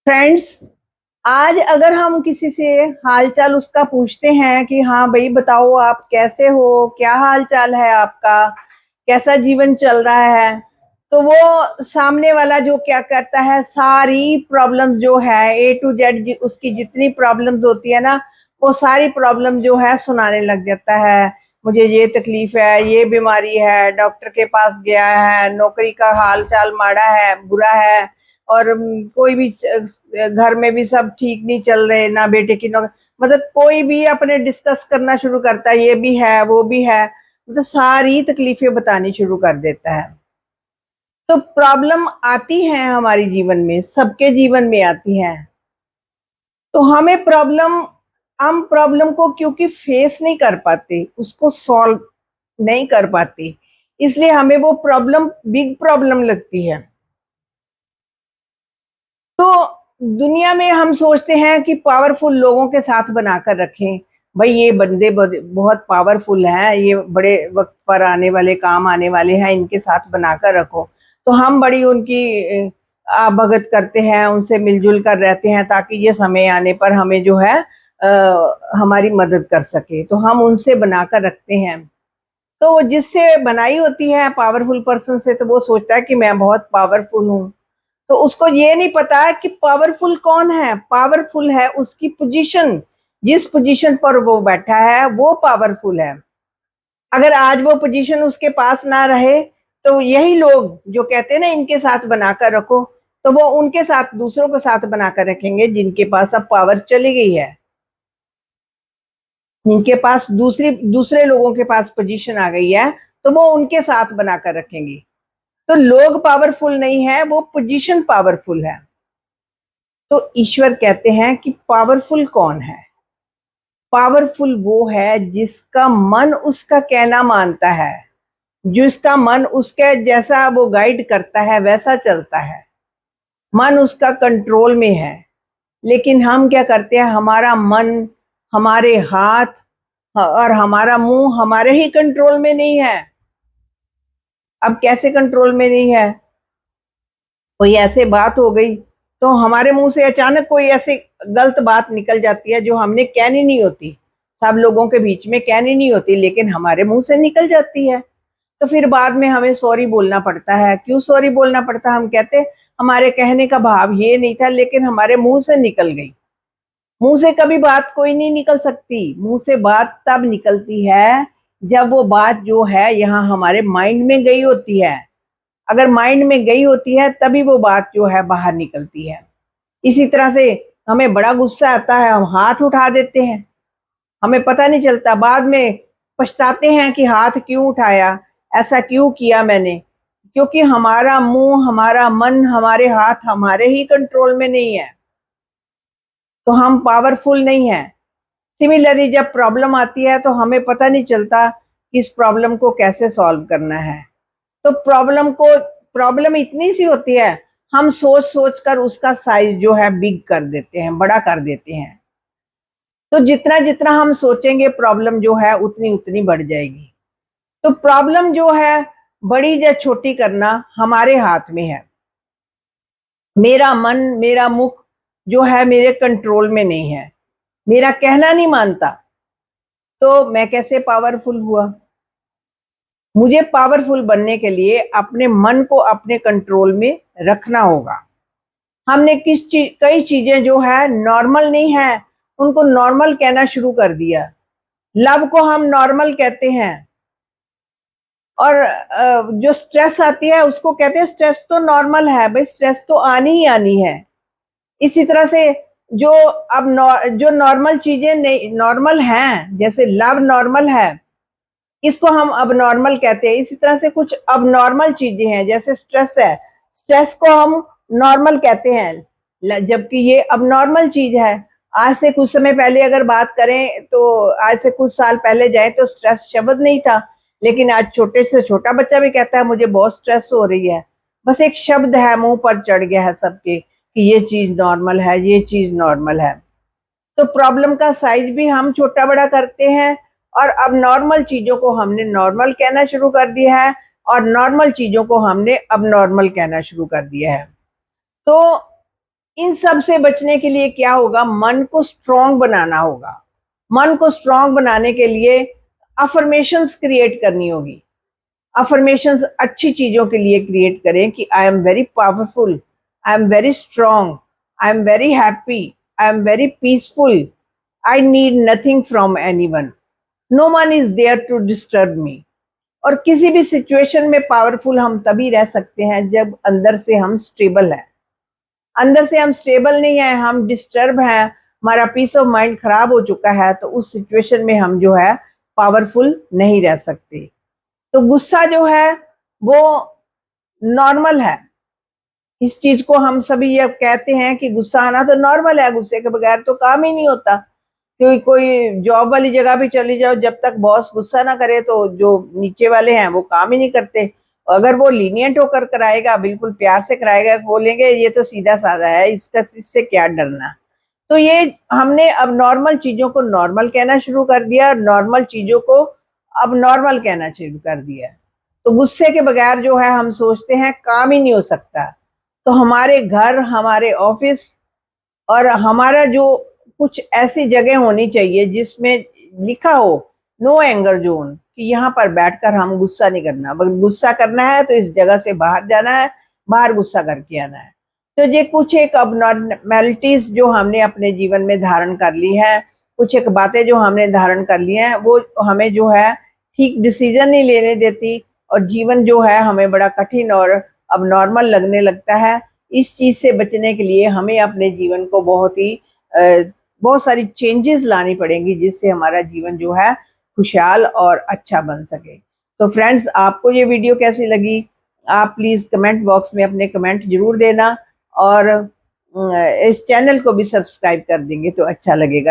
Friends, आज अगर हम किसी से हालचाल उसका पूछते हैं कि हाँ भाई बताओ आप कैसे हो, क्या हाल चाल है आपका, कैसा जीवन चल रहा है। तो वो सामने वाला जो क्या करता है, सारी प्रॉब्लम्स जो है ए टू जेड उसकी जितनी प्रॉब्लम्स होती है ना, वो सारी प्रॉब्लम जो है सुनाने लग जाता है। मुझे ये तकलीफ है, ये बीमारी है, डॉक्टर के पास गया है, नौकरी का हाल चाल माड़ा है, बुरा है। और कोई भी घर में भी सब ठीक नहीं चल रहे ना, बेटे की नौकरी, मतलब कोई भी अपने डिस्कस करना शुरू करता है, ये भी है वो भी है, मतलब सारी तकलीफें बतानी शुरू कर देता है। तो प्रॉब्लम आती है हमारे जीवन में, सबके जीवन में आती है। तो हम प्रॉब्लम को क्योंकि फेस नहीं कर पाते, उसको सॉल्व नहीं कर पाते, इसलिए हमें वो प्रॉब्लम बिग प्रॉब्लम लगती है। तो दुनिया में हम सोचते हैं कि पावरफुल लोगों के साथ बनाकर रखें। भाई ये बंदे बहुत पावरफुल हैं, ये बड़े वक्त पर आने वाले, काम आने वाले हैं, इनके साथ बनाकर रखो। तो हम बड़ी उनकी भगत करते हैं, उनसे मिलजुल कर रहते हैं, ताकि ये समय आने पर हमें जो है हमारी मदद कर सके, तो हम उनसे बनाकर रखते हैं। तो जिससे बनाई होती है पावरफुल पर्सन से, तो वो सोचता है कि मैं बहुत पावरफुल हूँ। तो उसको ये नहीं पता है कि पावरफुल कौन है। पावरफुल है उसकी पोजीशन, जिस पोजीशन पर वो बैठा है वो पावरफुल है। अगर आज वो पोजीशन उसके पास ना रहे, तो यही लोग जो कहते हैं ना इनके साथ बनाकर रखो, तो वो उनके साथ दूसरों के साथ बनाकर रखेंगे जिनके पास अब पावर चली गई है, जिनके पास दूसरे लोगों के पास पोजीशन आ गई है, तो वो उनके साथ बनाकर रखेंगे। तो लोग पावरफुल नहीं है, वो पोजीशन पावरफुल है। तो ईश्वर कहते हैं कि पावरफुल कौन है। पावरफुल वो है जिसका मन उसका कहना मानता है, जिसका मन उसके जैसा वो गाइड करता है वैसा चलता है, मन उसका कंट्रोल में है। लेकिन हम क्या करते हैं, हमारा मन, हमारे हाथ और हमारा मुंह हमारे ही कंट्रोल में नहीं है। अब कैसे कंट्रोल में नहीं है? कोई ऐसे बात हो गई, तो हमारे मुंह से अचानक कोई ऐसे गलत बात निकल जाती है जो हमने कहनी नहीं होती, सब लोगों के बीच में कहनी नहीं होती, लेकिन हमारे मुंह से निकल जाती है। तो फिर बाद में हमें सॉरी बोलना पड़ता है। क्यों सॉरी बोलना पड़ता है? हम कहते हमारे कहने का भाव ये नहीं था, लेकिन हमारे मुंह से निकल गई। मुंह से कभी बात कोई नहीं निकल सकती, मुंह से बात तब निकलती है जब वो बात जो है यहाँ हमारे माइंड में गई होती है। अगर माइंड में गई होती है तभी वो बात जो है बाहर निकलती है। इसी तरह से हमें बड़ा गुस्सा आता है, हम हाथ उठा देते हैं, हमें पता नहीं चलता, बाद में पछताते हैं कि हाथ क्यों उठाया, ऐसा क्यों किया मैंने, क्योंकि हमारा मुंह, हमारा मन, हमारे हाथ हमारे ही कंट्रोल में नहीं है, तो हम पावरफुल नहीं है। सिमिलरली जब प्रॉब्लम आती है तो हमें पता नहीं चलता कि इस प्रॉब्लम को कैसे सॉल्व करना है। तो प्रॉब्लम इतनी सी होती है, हम सोच सोच कर उसका साइज जो है बिग कर देते हैं, बड़ा कर देते हैं। तो जितना जितना हम सोचेंगे प्रॉब्लम जो है उतनी उतनी बढ़ जाएगी। तो प्रॉब्लम जो है बड़ी या छोटी करना हमारे हाथ में है। मेरा मन, मेरा मुख जो है मेरे कंट्रोल में नहीं है, मेरा कहना नहीं मानता, तो मैं कैसे पावरफुल हुआ? मुझे पावरफुल बनने के लिए अपने मन को अपने कंट्रोल में रखना होगा। हमने कई चीजें जो है नॉर्मल नहीं है, उनको नॉर्मल कहना शुरू कर दिया। लव को हम नॉर्मल कहते हैं, और जो स्ट्रेस आती है उसको कहते हैं स्ट्रेस तो नॉर्मल है। भाई स्ट्रेस तो आनी ही आनी है। इसी तरह से जो जो नॉर्मल चीजें नहीं नॉर्मल हैं, जैसे लव नॉर्मल है, इसको हम अब नॉर्मल कहते हैं। इसी तरह से कुछ अब नॉर्मल चीजें हैं, जैसे स्ट्रेस है, स्ट्रेस को हम नॉर्मल कहते हैं, जबकि ये अब नॉर्मल चीज है। आज से कुछ समय पहले अगर बात करें, तो आज से कुछ साल पहले जाए तो स्ट्रेस शब्द नहीं था, लेकिन आज छोटे से छोटा बच्चा भी कहता है मुझे बहुत स्ट्रेस हो रही है। बस एक शब्द है, मुंह पर चढ़ गया है सबके कि ये चीज नॉर्मल है, ये चीज नॉर्मल है। तो प्रॉब्लम का साइज भी हम छोटा बड़ा करते हैं, और अब नॉर्मल चीजों को हमने नॉर्मल कहना शुरू कर दिया है, और नॉर्मल चीजों को हमने अब नॉर्मल कहना शुरू कर दिया है। तो इन सब से बचने के लिए क्या होगा, मन को स्ट्रांग बनाना होगा। मन को स्ट्रांग बनाने के लिए अफर्मेशंस क्रिएट करनी होगी। अफर्मेशंस अच्छी चीजों के लिए क्रिएट करें कि I am very powerful, I am very strong, I am very happy, I am very peaceful, I need nothing from anyone, no one is there to disturb me. और किसी भी सिचुएशन में पावरफुल हम तभी रह सकते हैं जब अंदर से हम स्टेबल हैं। अंदर से हम स्टेबल नहीं है, हम डिस्टर्ब हैं, हमारा पीस ऑफ माइंड खराब हो चुका है, तो उस सिचुएशन में हम जो है पावरफुल नहीं रह सकते। तो गुस्सा जो है वो नॉर्मल है। इस चीज को हम सभी ये कहते हैं कि गुस्सा आना तो नॉर्मल है, गुस्से के बगैर तो काम ही नहीं होता। क्योंकि कोई जॉब वाली जगह भी चली जाओ, जब तक बॉस गुस्सा ना करे तो जो नीचे वाले हैं वो काम ही नहीं करते। अगर वो लीनियंट होकर कराएगा, बिल्कुल प्यार से कराएगा, बोलेंगे ये तो सीधा साधा है, इससे क्या डरना। तो ये हमने अब नॉर्मल चीजों को नॉर्मल कहना शुरू कर दिया, नॉर्मल चीजों को अब नॉर्मल कहना शुरू कर दिया। तो गुस्से के बगैर जो है हम सोचते हैं काम ही नहीं हो सकता। तो हमारे घर, हमारे ऑफिस और हमारा जो कुछ ऐसी जगह होनी चाहिए जिसमें लिखा हो नो एंगर जोन, कि यहाँ पर बैठकर हम गुस्सा नहीं करना। अगर गुस्सा करना है तो इस जगह से बाहर जाना है, बाहर गुस्सा करके आना है। तो ये कुछ एक अबनॉर्मैलिटीज जो हमने अपने जीवन में धारण कर ली है, कुछ एक बातें जो हमने धारण कर ली हैं, वो हमें जो है ठीक डिसीजन नहीं लेने देती और जीवन जो है हमें बड़ा कठिन और अब नॉर्मल लगने लगता है। इस चीज से बचने के लिए हमें अपने जीवन को बहुत सारी चेंजेस लानी पड़ेंगी, जिससे हमारा जीवन जो है खुशहाल और अच्छा बन सके। तो फ्रेंड्स, आपको ये वीडियो कैसी लगी, आप प्लीज कमेंट बॉक्स में अपने कमेंट जरूर देना और इस चैनल को भी सब्सक्राइब कर देंगे तो अच्छा लगेगा।